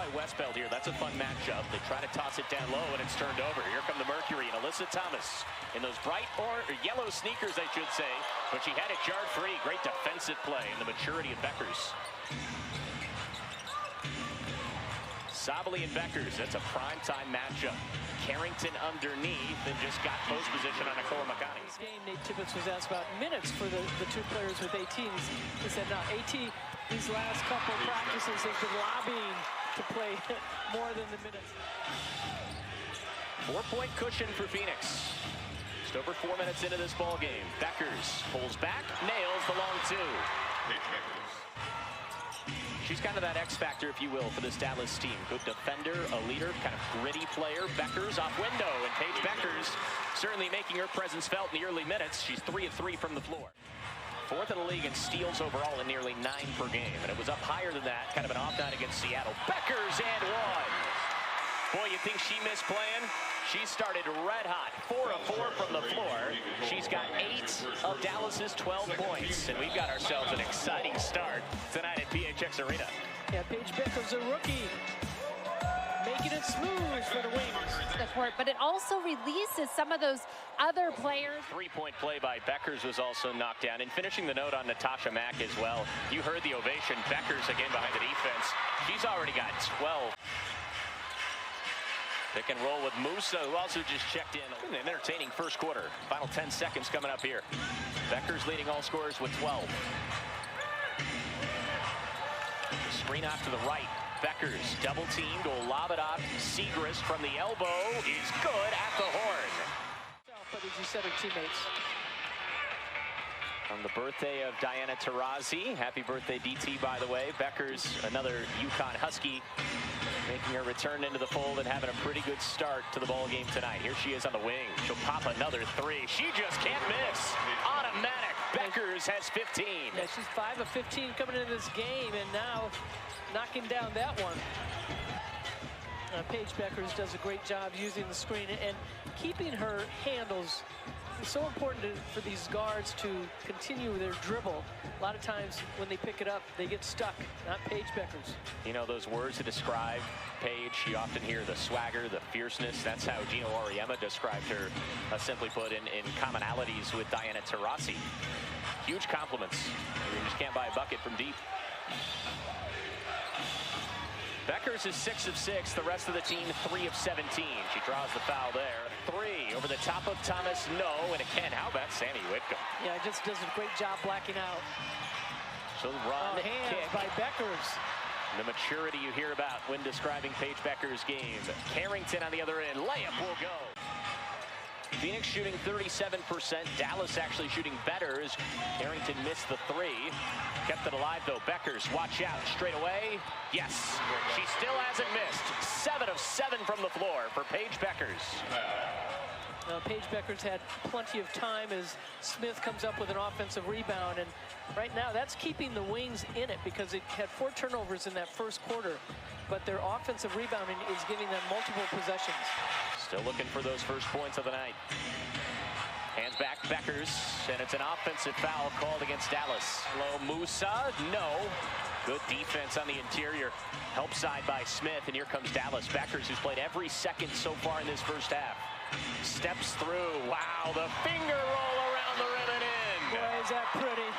by Westbeld here. That's a fun matchup. They try to toss it down low, and it's turned over. Here come the Mercury and Alyssa Thomas in those bright or yellow sneakers, I should say. But she had it jarred free. Great defensive play and the maturity of Bueckers. Sabally and Bueckers, that's a primetime matchup. Carrington underneath and just got post position on Nicole Makani. This game, Nate Tibbetts was asked about minutes for the two players with AT. He said, no, AT, these last couple practices has been lobbying to play more than the minutes. 4-point cushion for Phoenix. Just over 4 minutes into this ball game. Bueckers pulls back, nails the long two. She's kind of that X factor, if you will, for this Dallas team. Good defender, a leader, kind of gritty player. Bueckers off window, and Paige Bueckers certainly making her presence felt in the early minutes. She's 3 of 3 from the floor. 4th in the league in steals overall and nearly 9 per game. And it was up higher than that, kind of an off night against Seattle. Bueckers and 1. Boy, you think she missed playing? She started red hot, 4 of 4 from the floor. She's got 8 of Dallas's 12 points, and we've got ourselves an exciting start tonight at PHX Arena. Yeah, Paige Bueckers, a rookie, making it smooth for the Wings. The court, but it also releases some of those other players. 3-point play by Bueckers was also knocked down, and finishing the note on Natasha Mack as well. You heard the ovation. Bueckers again behind the defense. She's already got 12. Pick and roll with Musa, who also just checked in. An entertaining first quarter. Final 10 seconds coming up here. Bueckers leading all scorers with 12. Screen off to the right. Bueckers double teamed. Will lob it off. Segrist from the elbow is good at the horn. But as you said, her teammates. On the birthday of Diana Taurasi. Happy birthday, DT, by the way. Bueckers, another UConn Husky, making her return into the fold and having a pretty good start to the ball game tonight. Here she is on the wing. She'll pop another 3. She just can't miss. Automatic. Bueckers has 15. Yeah, she's 5 of 15 coming into this game, and now knocking down that one. Paige Bueckers does a great job using the screen and keeping her handles. It's so important for these guards to continue their dribble. A lot of times when they pick it up, they get stuck, not Paige Bueckers. You know, those words to describe Paige, you often hear the swagger, the fierceness. That's how Gino Auriemma described her, simply put, in commonalities with Diana Taurasi. Huge compliments. You just can't buy a bucket from deep. Bueckers is 6 of 6. The rest of the team 3 of 17. She draws the foul there. 3 over the top of Thomas. No, and again, how about Sammy Whitcomb? Yeah, just does a great job blacking out. She'll run, hands by Bueckers. The maturity you hear about when describing Paige Bueckers' game. Carrington on the other end. Layup will go. Phoenix shooting 37%. Dallas actually shooting better as Carrington missed the 3. Kept it alive, though. Bueckers, watch out. Straight away. Yes. She still hasn't missed. 7 of 7 from the floor for Paige Bueckers. Paige Bueckers had plenty of time as Smith comes up with an offensive rebound. And right now, that's keeping the Wings in it because it had 4 turnovers in that first quarter. But their offensive rebounding is giving them multiple possessions. Still looking for those first points of the night. Hands back, Bueckers, and it's an offensive foul called against Dallas. Low Musa, no. Good defense on the interior. Help side by Smith, and here comes Dallas. Bueckers, who's played every second so far in this first half. Steps through, wow, the finger roll around the rim and in. Boy, is that pretty.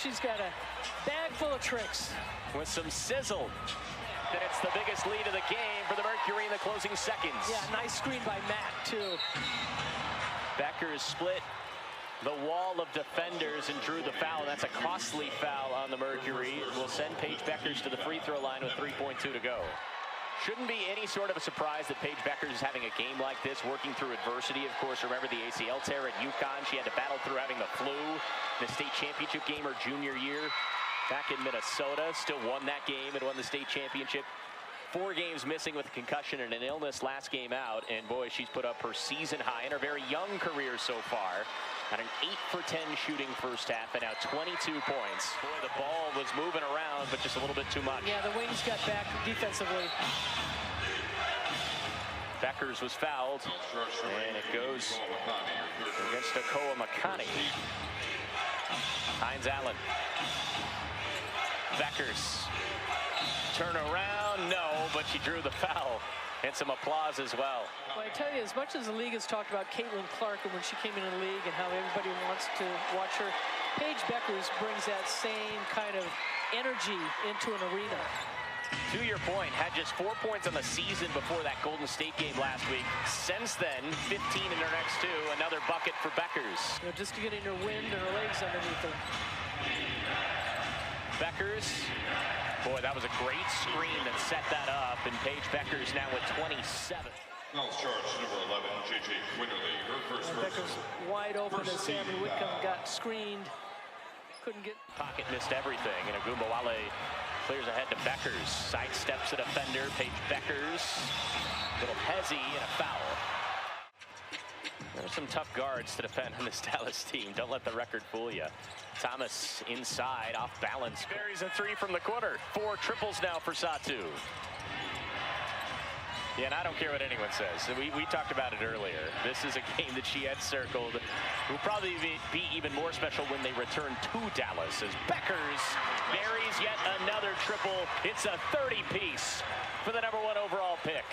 She's got a bag full of tricks. With some sizzle. And it's the biggest lead of the game for the Mercury in the closing seconds. Yeah, nice screen by Matt, too. Bueckers split the wall of defenders and drew the foul. That's a costly foul on the Mercury. It will send Paige Bueckers to the free throw line with 3.2 to go. Shouldn't be any sort of a surprise that Paige Bueckers is having a game like this, working through adversity. Of course, remember the ACL tear at UConn. She had to battle through having the flu in the state championship game her junior year. Back in Minnesota, still won that game and won the state championship. 4 games missing with a concussion and an illness last game out. And boy, she's put up her season high in her very young career so far. Had an 8 for 10 shooting first half and now 22 points. Boy, the ball was moving around, but just a little bit too much. Yeah, the Wings got back defensively. Bueckers was fouled, and it goes against Nicole Makani. Hines Allen. Bueckers turn around, no, but she drew the foul. And some applause as well. Well, I tell you, as much as the league has talked about Caitlin Clark and when she came into the league and how everybody wants to watch her, Paige Bueckers brings that same kind of energy into an arena. To your point, had just 4 points on the season before that Golden State game last week. Since then, 15 in her next 2. Another bucket for Bueckers. You know, just getting her wind and her legs underneath her. Bueckers. Boy, that was a great screen that set that up, and Paige Bueckers now with 27. Foul charge number 11, JJ Winterly, her first. Bueckers wide open as Sammy Whitcomb got screened. Couldn't get. Pocket missed everything, and Agumbawale clears ahead to Bueckers. Sidesteps a defender, Paige Bueckers. Little hezzy and a foul. There's some tough guards to defend on this Dallas team. Don't let the record fool you. Thomas inside, off balance. Buries a 3 from the corner. 4 triples now for Satu. Yeah, and I don't care what anyone says. We talked about it earlier. This is a game that she had circled. It will probably be even more special when they return to Dallas, as Bueckers buries yet another triple. It's a 30-piece for the #1 overall pick.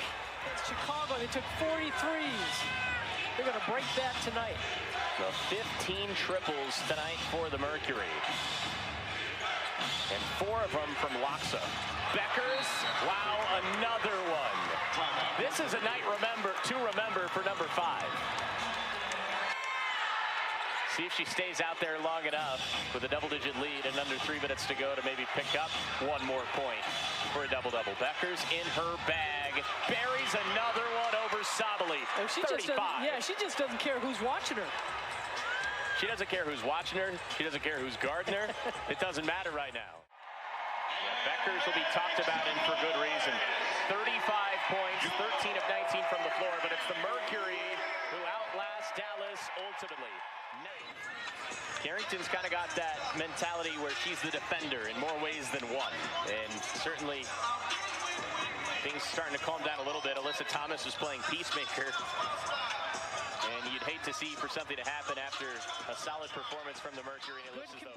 It's Chicago, they took 43s. They're going to break that tonight. The 15 triples tonight for the Mercury. And 4 of them from Loxa. Bueckers, wow, another one. This is a night to remember for number 5. See if she stays out there long enough with a double-digit lead and under 3 minutes to go to maybe pick up 1 more point for a double-double. Bueckers in her bag, buries another one over Sabali. Oh, she 35. she just doesn't care who's watching her. She doesn't care who's watching her. She doesn't care who's guarding her. It doesn't matter right now. Yeah, Bueckers will be talked about and for good reason. 35 points, 13 of 19 from the floor, but it's the Mercury who outlast Dallas ultimately. Carrington's kind of got that mentality where she's the defender in more ways than one. And certainly things starting to calm down a little bit. Alyssa Thomas was playing peacemaker. And you'd hate to see for something to happen after a solid performance from the Mercury. And it looks as though